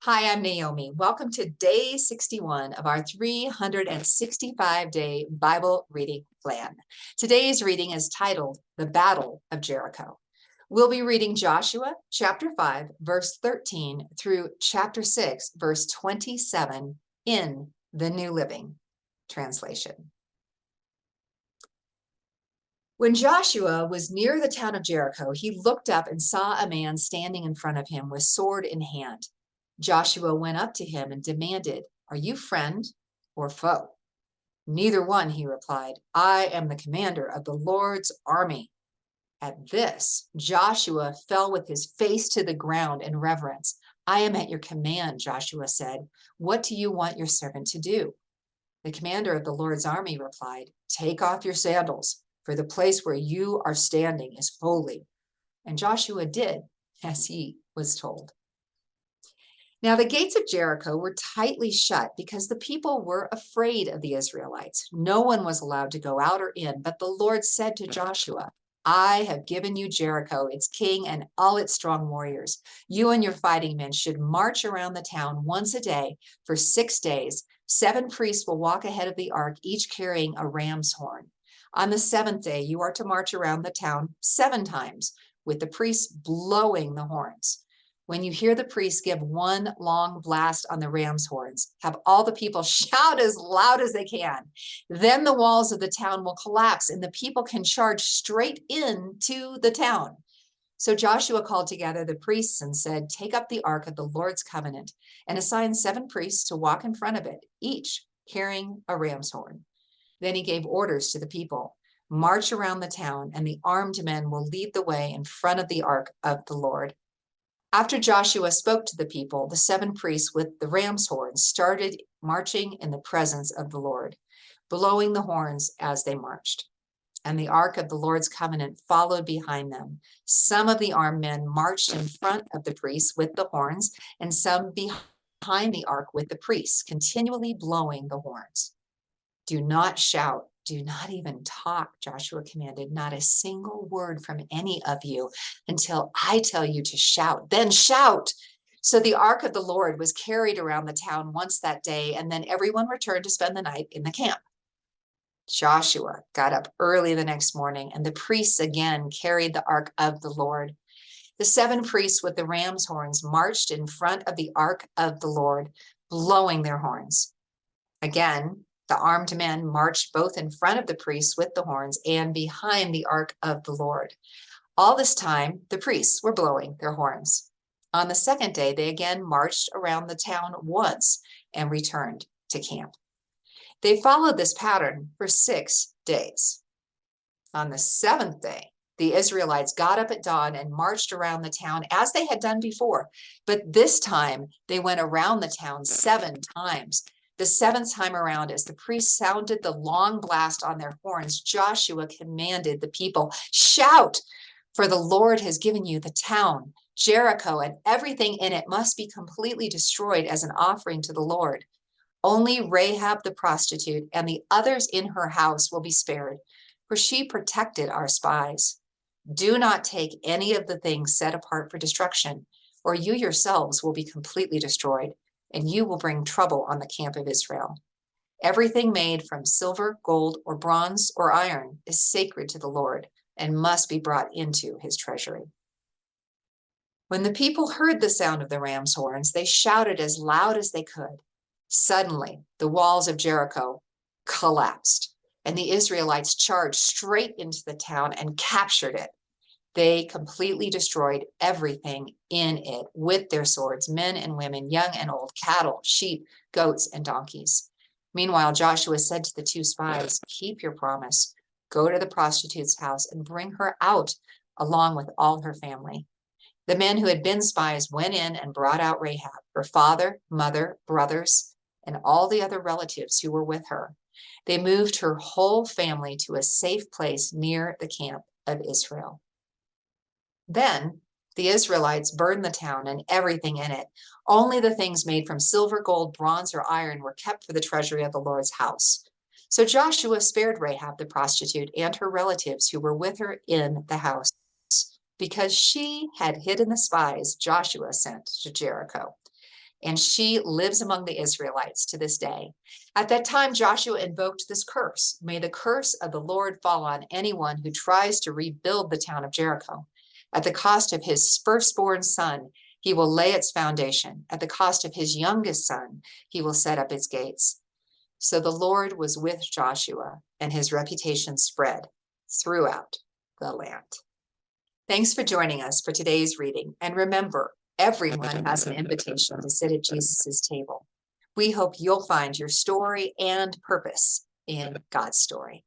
Hi, I'm Naomi. Welcome to day 61 of our 365-day Bible reading plan. Today's reading is titled The Battle of Jericho. We'll be reading Joshua chapter 5, verse 13 through chapter 6, verse 27 in the New Living Translation. When Joshua was near the town of Jericho, he looked up and saw a man standing in front of him with sword in hand. Joshua went up to him and demanded, "Are you friend or foe?" "Neither one," he replied. "I am the commander of the Lord's army." At this, Joshua fell with his face to the ground in reverence. "I am at your command," Joshua said. "What do you want your servant to do?" The commander of the Lord's army replied, "Take off your sandals, for the place where you are standing is holy." And Joshua did as he was told. Now, the gates of Jericho were tightly shut because the people were afraid of the Israelites. No one was allowed to go out or in, but the Lord said to Joshua, "I have given you Jericho, its king, and all its strong warriors. You and your fighting men should march around the town once a day for 6 days. 7 priests will walk ahead of the ark, each carrying a ram's horn. On the 7th day, you are to march around the town 7 times, with the priests blowing the horns. When you hear the priests give one long blast on the ram's horns, have all the people shout as loud as they can. Then the walls of the town will collapse and the people can charge straight into the town." So Joshua called together the priests and said, "Take up the ark of the Lord's covenant and assign 7 priests to walk in front of it, each carrying a ram's horn." Then he gave orders to the people, "March around the town, and the armed men will lead the way in front of the ark of the Lord." After Joshua spoke to the people, the 7 priests with the ram's horns started marching in the presence of the Lord, blowing the horns as they marched. And the ark of the Lord's covenant followed behind them. Some of the armed men marched in front of the priests with the horns, and some behind the ark with the priests, continually blowing the horns. "Do not shout. Do not even talk," Joshua commanded. "Not a single word from any of you until I tell you to shout. Then shout." So the ark of the Lord was carried around the town once that day, and then everyone returned to spend the night in the camp. Joshua got up early the next morning, and the priests again carried the ark of the Lord. The 7 priests with the ram's horns marched in front of the ark of the Lord, blowing their horns. Again, the armed men marched both in front of the priests with the horns and behind the ark of the Lord. All this time, the priests were blowing their horns. On the 2nd day, they again marched around the town once and returned to camp. They followed this pattern for 6 days. On the 7th day, the Israelites got up at dawn and marched around the town as they had done before, but this time they went around the town 7 times. The 7th time around, as the priests sounded the long blast on their horns, Joshua commanded the people, "Shout, for the Lord has given you the town. Jericho and everything in it must be completely destroyed as an offering to the Lord. Only Rahab the prostitute and the others in her house will be spared, for she protected our spies. Do not take any of the things set apart for destruction, or you yourselves will be completely destroyed, and you will bring trouble on the camp of Israel. Everything made from silver, gold, or bronze, or iron is sacred to the Lord and must be brought into his treasury." When the people heard the sound of the ram's horns, they shouted as loud as they could. Suddenly, the walls of Jericho collapsed, and the Israelites charged straight into the town and captured it. They completely destroyed everything in it with their swords, men and women, young and old, cattle, sheep, goats, and donkeys. Meanwhile, Joshua said to the 2 spies, "Keep your promise. Go to the prostitute's house and bring her out along with all her family." The men who had been spies went in and brought out Rahab, her father, mother, brothers, and all the other relatives who were with her. They moved her whole family to a safe place near the camp of Israel. Then the Israelites burned the town and everything in it. Only the things made from silver, gold, bronze, or iron were kept for the treasury of the Lord's house. So Joshua spared Rahab the prostitute and her relatives who were with her in the house, because she had hidden the spies Joshua sent to Jericho. and she lives among the Israelites to this day. At that time, Joshua invoked this curse. May the curse of the Lord fall on anyone who tries to rebuild the town of Jericho. At the cost of his firstborn son, he will lay its foundation. At the cost of his youngest son, he will set up its gates. So the Lord was with Joshua, and his reputation spread throughout the land. Thanks for joining us for today's reading. And remember, everyone has an invitation to sit at Jesus's table. We hope you'll find your story and purpose in God's story.